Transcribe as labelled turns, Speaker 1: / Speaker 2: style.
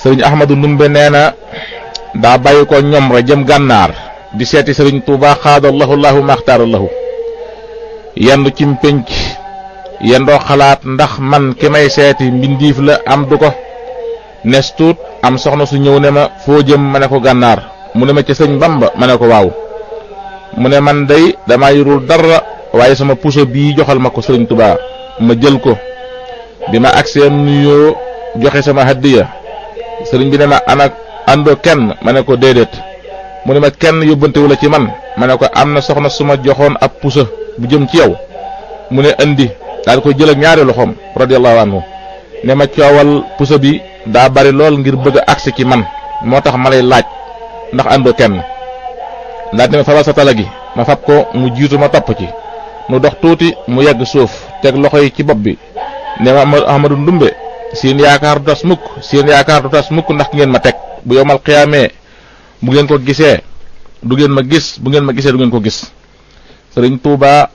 Speaker 1: sëriñ Ahmadu Ndumbe nee na daa bàyyi ko ñoom ra jëm gànnaar di seeti sëriñ Tuuba xaadallahu lahu maxtaarallahu yendu ci pénc yendoo xalaat ndax man ki may seeti mbindiif la am du ko nes tuut am soxna su ñëw ne ma foo jëm ma ne ko gànnaar mu ne ma ca sëñ Bamba ma ne ko waaw mu ne man day dama yorul dara waaye sama puso bii joxal ma ko sëriñ Tuuba ma jël ko bi ma agsee nuyoo joxe sama hadiya sëriñ bi ne ma ana àndoo kenn ma ne ko déedéet mu ne ma kenn yóbbantewu la ci man ma ne ko am na soxna su ma joxoon ab puso bu jëm ci yow mu ne andi daal ko jël ak ñaari loxoom radiyallahu anhu ne ma coowal puso bi daa bari lool ngir bëgg a agsi ci man moo tax ma lay laaj ndax àndoo kenn daal ne ma fabal sa tala gi ma fab ko mu jiitu ma topp ci nu dox tuuti mu yegg suuf teg loxo yi ci bopp bi ne ma Ahmadu Ndumbe seen yaakaar du tas mukk ndax ngeen ma teg bu yowmal xiyaamee bu ngeen ko gisee du ngeen ma gis bu ngeen ma gisee du ngeen ko gis sëriñ Tuuba